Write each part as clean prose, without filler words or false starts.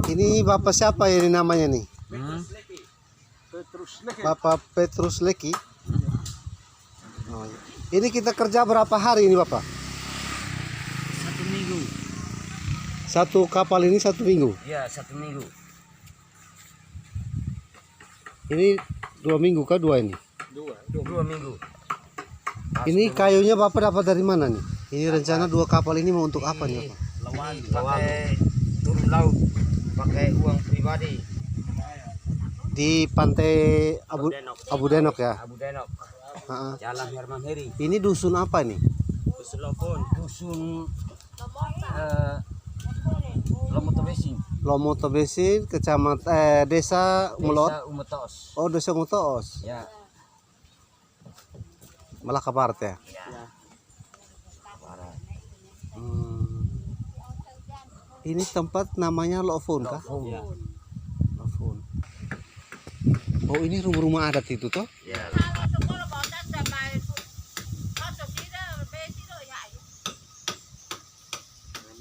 Ini Bapak siapa ini namanya nih? Petrus Leki. Bapak Petrus Leki. Oh, iya. Ini kita kerja berapa hari ini Bapak? 1 minggu. Satu kapal ini 1 minggu. Ya, 1 minggu. Ini 2 minggu kah 2 ini? 2 minggu. Ini kayunya Bapak dapat dari mana nih? Ini rencana 2 kapal ini mau untuk apa nih Bapak? Pakai turun laut, pakai uang pribadi. Di pantai Abu Denok ya. Abu Denok, Ha-ha. Jalan Herman Heri. Ini dusun apa nih? Dusun Lokon, dusun Lomoto Besing, Lomoto Besin, kecamatan desa Mulot. Desa Umetos. Oh, desa Mutoos. Ya. Malaka Barat ya. Ya. Barat. Ini tempat namanya Lofun kah? Ya. Lofun. Oh, ini rumah-rumah adat itu toh? Ya.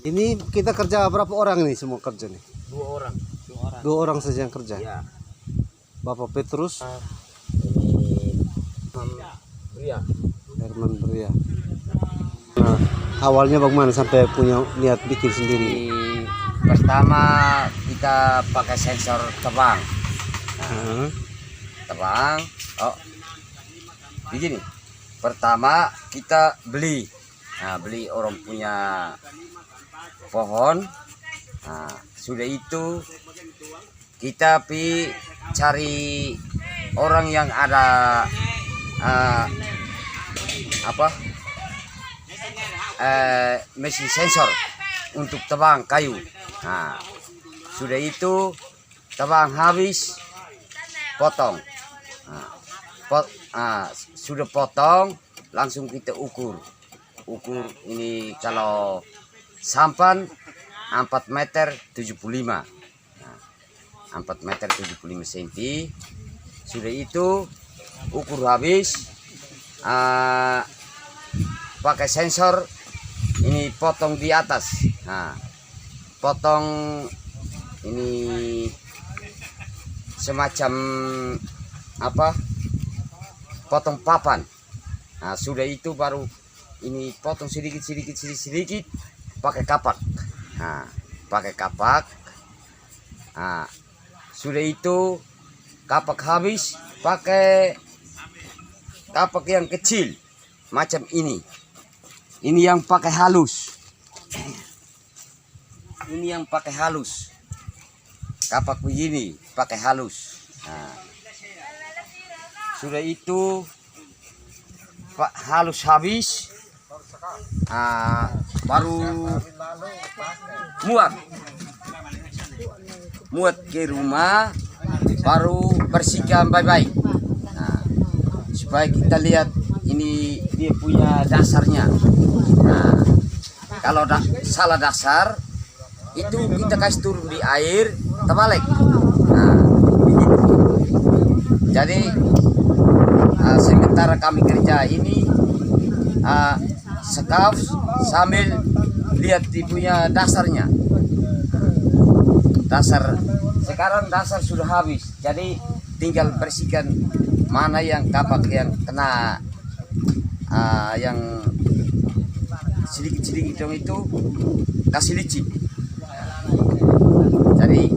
Ini kita kerja berapa orang nih semua kerja nih? 2 orang. 2 orang. 2 orang saja yang kerja. Ya. Bapak Petrus, Ini Bria. Herman Bria. Nah, awalnya bagaimana sampai punya niat bikin sendiri? Pertama kita pakai sensor terbang. Heeh. Terbang. Oh. Begini. Pertama kita beli. Nah, beli orang punya pohon. Nah, sudah itu kita cari orang yang ada mesin sensor untuk tebang kayu. Nah, sudah itu tebang habis potong. Sudah potong langsung kita ukur ini kalau sampan 4 meter 75. Nah, 4 meter 75 cm. Sudah itu ukur habis pakai sensor ini potong di atas. Nah, potong ini semacam potong papan. Nah, sudah itu baru ini potong sedikit pakai kapak. Nah, pakai kapak. Nah, sudah itu kapak habis pakai kapak yang kecil macam ini. Ini yang pakai halus. Ini yang pakai halus. Kapak begini pakai halus. Nah, sudah itu halus habis. Baru muat ke rumah, baru bersihkan baik-baik. Nah, supaya kita lihat ini dia punya dasarnya. Nah, kalau salah dasar itu kita kasih turun di air terbalik. Nah, begitu. Jadi sementara kami kerja ini sekaf sambil lihat dia punya dasarnya. Sekarang dasar sudah habis, jadi tinggal bersihkan mana yang kapak yang kena yang sedikit itu kasih licin. Jadi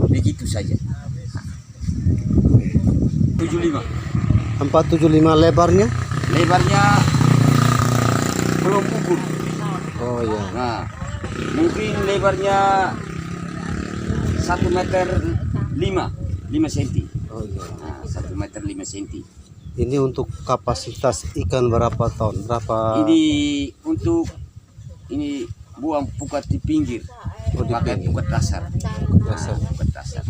begitu saja. 75. 475 lebarnya? Lebarnya belum ukur. Oh iya. Nah, mungkin lebarnya 1 meter 5 cm. Oh iya. Nah, 1 meter 5 cm. Ini untuk kapasitas ikan berapa ton? Berapa? Ini untuk ini buang pukat di pinggir. Oh, di pakai pinggir. pukat dasar. Dasar. Nah, pukat dasar.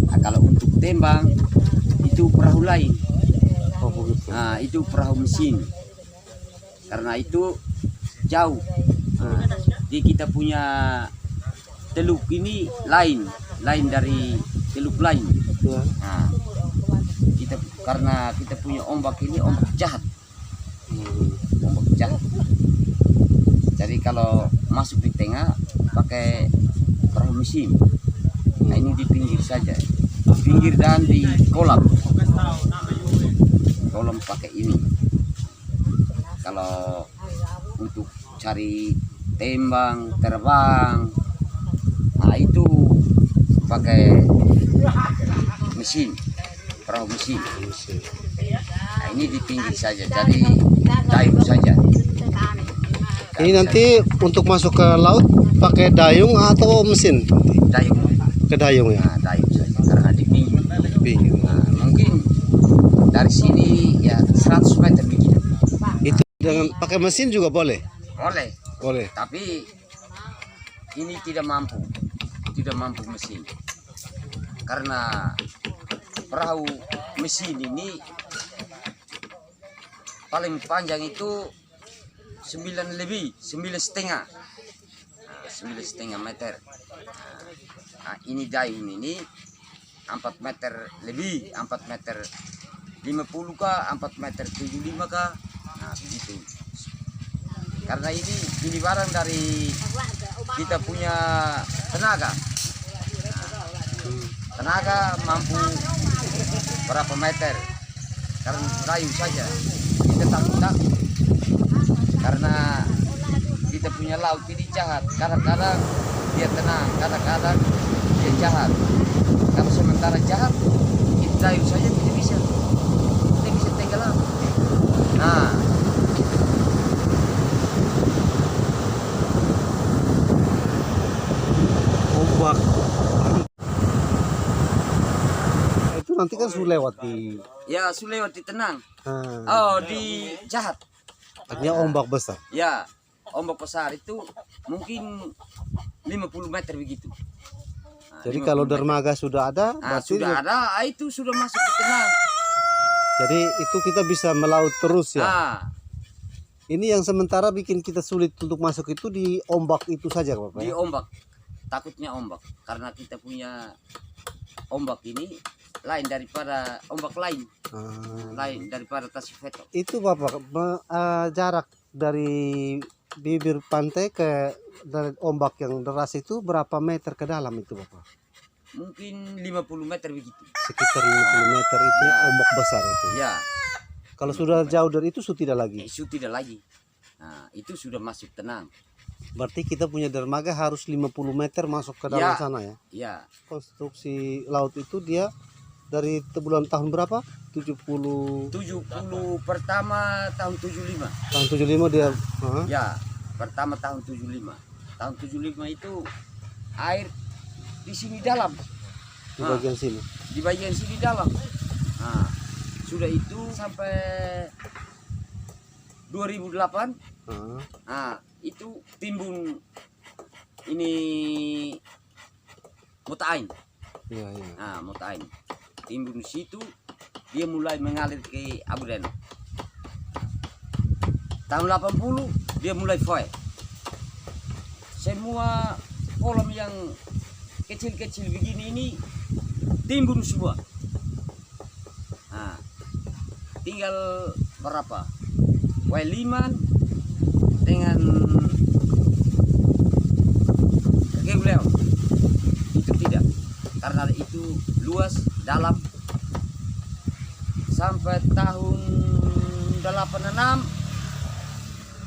Nah, kalau untuk tembang itu perahu lain. Oh begitu. Nah, itu perahu mesin. Karena itu jauh. Nah, jadi kita punya teluk ini lain dari teluk lain. Ya. Nah, karena kita punya ombak ini ombak jahat. Ombak jahat. Jadi kalau masuk di tengah pakai perahu mesin. Nah, ini di pinggir saja, pinggir dan di kolam. Kolam pakai ini. Kalau untuk cari tembang, terbang, nah itu pakai mesin, perahu mesin. Nah, ini di pinggir saja, jadi dayung saja. Ini nanti untuk masuk ke laut pakai dayung atau mesin? Dayung, Ke dayung ya. nah, dayung saja, karena di pinggir. Bingung. Nah, mungkin dari sini ya 100 meter begitu. Itu dengan pakai mesin juga boleh? Boleh, Boleh. tapi ini tidak mampu mesin. Karena perahu mesin ini paling panjang itu 9 lebih, 9,5. Nah, 9,5 meter. Nah, ini dayung ini 4 meter lebih, 4 meter 50 kah, 4 meter 75 kah. Nah, begitu. Karena ini barang dari kita punya tenaga. Tenaga mampu berapa meter. Karena kayu saja. Kita takut. Karena kita punya laut ini jahat. Kadang-kadang dia tenang, kadang-kadang dia jahat. Kalau sementara jahat, kita kayu saja tidak bisa tenggelam. Nah, Ombak. Itu nanti kan sudah lewat di ya sudah lewat di tenang. ah, Oh, di jahat. artinya ombak besar. Ya, ombak besar itu mungkin 50 meter begitu. Nah, Jadi 50 kalau meter. dermaga sudah ada, Nah, berarti sudah ada, itu sudah masuk di tenang. jadi itu kita bisa melaut terus ya. Nah, Ini yang sementara bikin kita sulit untuk masuk itu di ombak itu saja, Bapak. di Ya? ombak. Takutnya ombak karena kita punya ombak ini lain daripada ombak lain, Ah, lain daripada Tasifeto. itu Bapak jarak dari bibir pantai ke dari ombak yang deras itu berapa meter ke dalam itu Bapak? Mungkin 50 meter begitu. Sekitar 50 meter itu Ya. ombak besar itu. Ya, Kalau sudah jauh dari itu tidak lagi. itu tidak lagi. Nah, itu sudah masuk tenang. Berarti kita punya dermaga harus 50 meter masuk ke dalam Ya. sana ya. Ya, Konstruksi laut itu dia dari bulan tahun berapa? 70 70 pertama tahun 75. tahun 75 dia. Hah? Ya, pertama tahun 75. Tahun 75 itu air di sini dalam, Di bagian sini. di bagian sini dalam. Nah, sudah itu sampai 2008. Ah, Nah, itu timbun ini Mutain. iya iya. Nah, Mutain. Timbun situ dia mulai mengalir ke Abu Deno. Tahun 80 dia mulai foy. Semua kolam yang kecil-kecil begini ini timbun semua. Nah, tinggal berapa? Waliman dengan Geblew itu tidak, karena itu luas dalam sampai tahun 86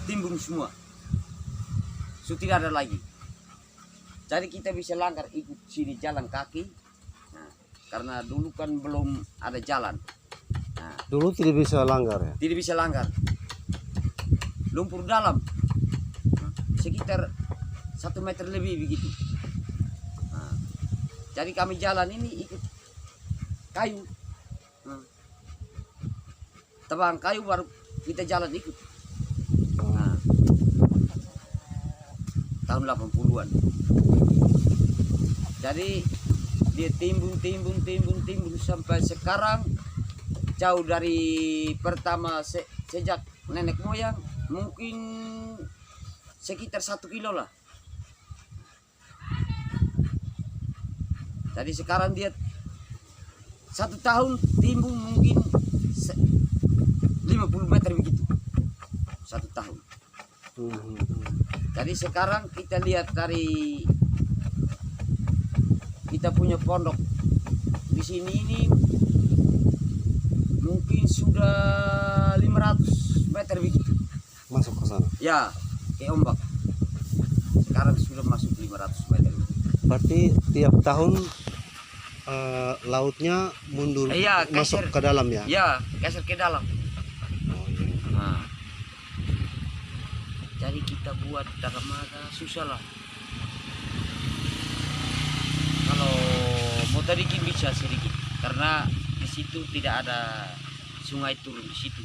timbun semua, sudah tidak ada lagi. Jadi kita bisa langgar ikut sini jalan kaki. Nah, karena dulu kan belum ada jalan. Nah, Dulu tidak bisa langgar ya. tidak bisa langgar. Lumpur dalam. Nah, sekitar 1 meter lebih begitu. Nah, jadi kami jalan ini ikut kayu. Nah, tebang kayu baru kita jalan ikut. Nah, tahun 80-an. Jadi dia timbun sampai sekarang jauh dari pertama sejak nenek moyang mungkin sekitar 1 kilo lah. Jadi sekarang dia 1 tahun timbun mungkin 50 meter begitu 1 tahun. Jadi sekarang kita lihat dari kita kita punya pondok di sini ini mungkin sudah 500 meter begitu. Masuk ke sana. Ya, ke ombak. Sekarang sudah masuk 500 meter. Berarti tiap tahun lautnya mundur, Iya, masuk geser. ke dalam ya? Ya, geser ke dalam. Oh, iya. Nah, jadi kita buat dermaga susah lah. Kalau mau tadikin bisa sedikit, karena di situ tidak ada sungai turun di situ.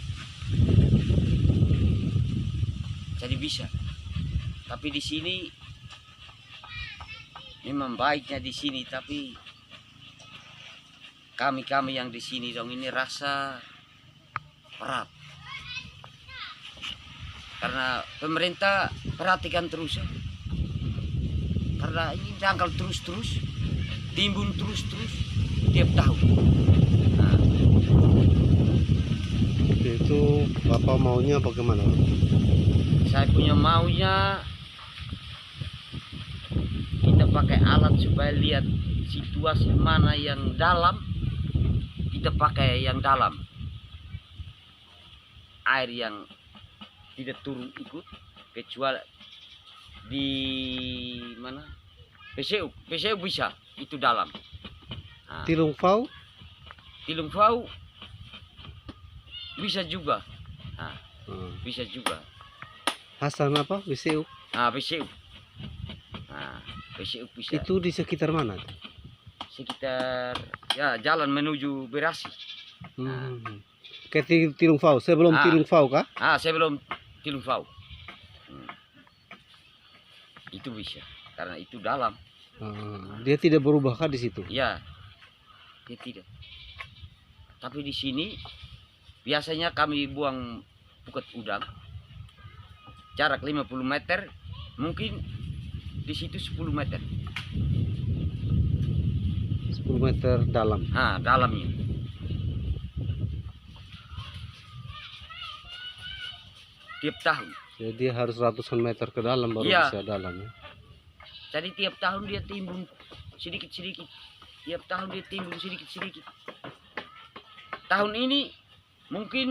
Jadi bisa. Tapi di sini memang baiknya di sini, tapi kami yang di sini dong ini rasa berat. Karena pemerintah perhatikan terus ya. Karena ini dangkal terus-terus, timbun terus-terus tiap tahun. Nah, Itu Bapak maunya bagaimana? saya punya maunya kita pakai alat supaya lihat situasi mana yang dalam, kita pakai yang dalam. Air yang tidak turun ikut, kecuali di mana PCU bisa itu dalam. Nah, Tilung Fau? Tilung Fau bisa juga. Nah, Hmm. bisa juga. Hasan apa? BCU? Nah, PCU. Nah, PCU bisa. Itu di sekitar mana? Sekitar ya jalan menuju Berasi. Hmm. Ke Tilung Fau, sebelum Ah. Tilung Fau kah? Saya belum Tilung Fau. Itu bisa karena itu dalam. Dia tidak berubah kah di situ? Ya, dia tidak. Tapi di sini biasanya kami buang pukat udang jarak 50 meter, mungkin di situ 10 meter. 10 meter dalam. Dalamnya. Tiap tahun. Jadi dia harus ratusan meter ke dalam baru Iya. bisa dalam ya. Jadi tiap tahun dia timbun sedikit-sedikit. Tiap tahun dia timbun sedikit-sedikit. Tahun ini mungkin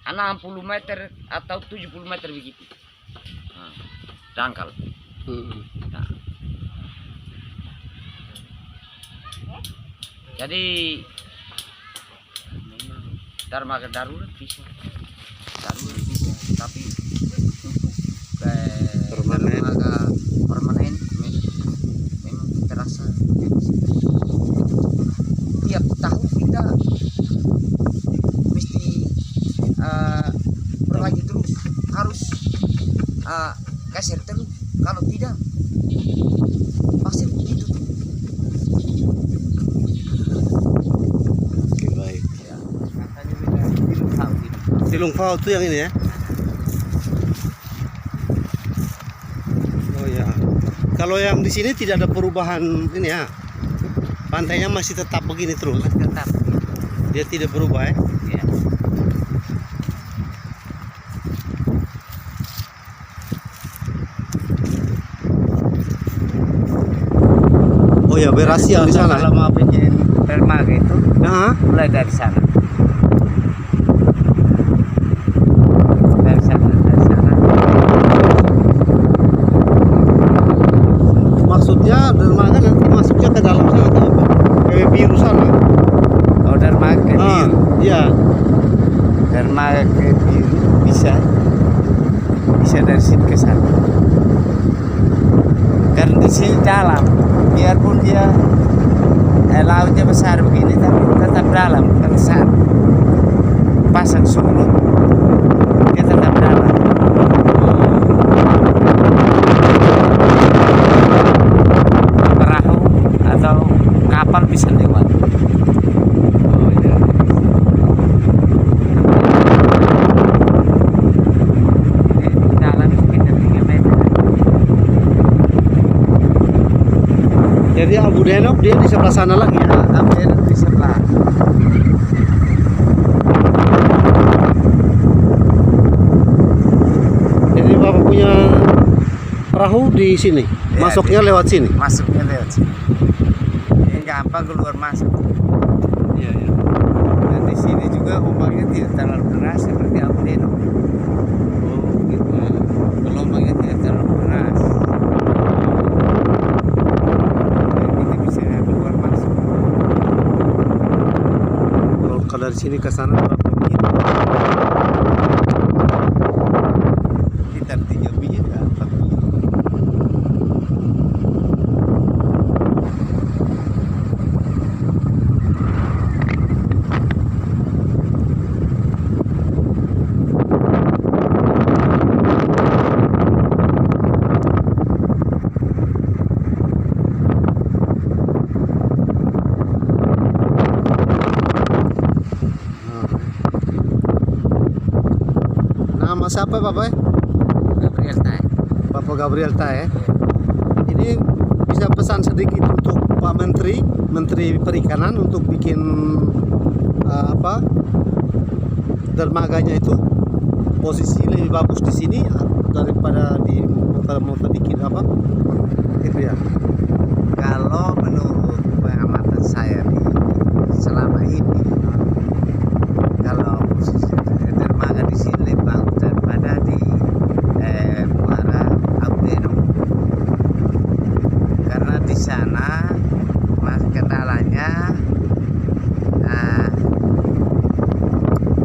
60 meter atau 70 meter begitu. Dangkal. Nah. Jadi memang dermaga darurat bisa. Darurat bisa, tapi Permanen. dermaga permanen memang terasa tiap tahun kita mesti berlanjut terus, harus geser terus, kalau tidak pasti begitu. Oke, baik. Ya, makanya beda Tilung Fau gitu. Tilung Fau itu yang ini ya. Oh ya. Kalau yang di sini tidak ada perubahan ini ya. Pantainya masih tetap begini terus. Tetap. Dia tidak berubah ya. Ya. Oh ya, Berasi yang di sana. Kalau mau bikin dermaga itu Nah, mulai dari sana. Dari sana. maksudnya dermaga nanti masuknya ke dalam sana atau apa? Ke biru sana. Oh, dermaga ke biru. Iya. Dermaga ke biru bisa dari sini ke sana. Karena di sini dalam, biarpun dia lautnya besar begini, tapi tetap dalam, besar. Pasang surut, dia tetap dalam. Perahu atau kapal bisa lewat. Oh iya. Ini dalam sekitar 3 meter. Jadi Abu Denok dia di sebelah sana lagi ya. Hampir di sebelah. Jadi Bapak punya perahu di sini. Masuknya lewat sini. Masuknya lewat sini. Ini gampang keluar masuk. Iya, iya. Dan di sini juga ombaknya tidak terlalu deras seperti Abdeno. Oh, gitu. Gelombangnya tidak terlalu deras. Dan kita bisa keluar masuk. Kalau dari sini ke sana berapa menit? Sekitar 3 menit, 4 menit. Nama siapa Bapak? Gabriel Tay. Bapak Gabriel Tae. Ini bisa pesan sedikit untuk Pak Menteri, Menteri Perikanan untuk bikin apa dermaganya itu posisi lebih bagus di sini daripada di muter-muter dikit apa? Itu ya. Kalau menurut pengamatan saya selama ini, kalau posisi dermaga di sini lebih bagus daripada di Muara Abdeno, karena di sana kendalanya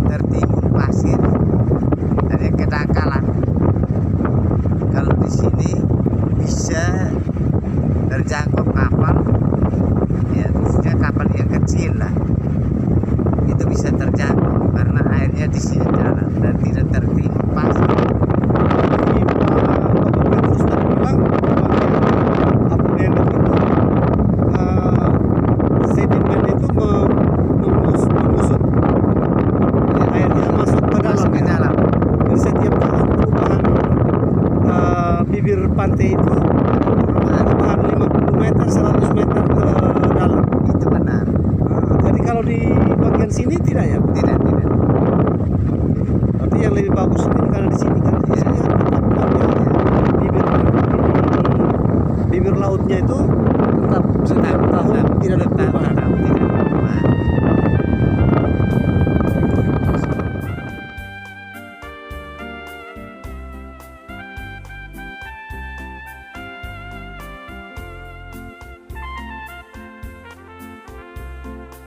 tertimbun pasir dan yang kedangkalan. Kalau di sini bisa terjangkau kapal, ya khususnya kapal yang kecil lah, itu bisa terjangkau karena airnya di sini dalam dan tidak tertimbun pasir. Jadi Bapak Petrus tadi bilang Abdeno itu sedimen itu mengusut, airnya masuk ke dalam. Masuk ke dalam. Jadi setiap tahun perubahan bibir pantai itu perubahan 50 meter, 100 meter ke dalam. Itu benar. Jadi kalau di bagian sini tidak ya? Tidak. Berarti yang lebih bagus ini karena di sini kan di sini kan tetap bibir bibir lautnya itu tetap setiap tahun tidak ada perubahan. Tidak berubah.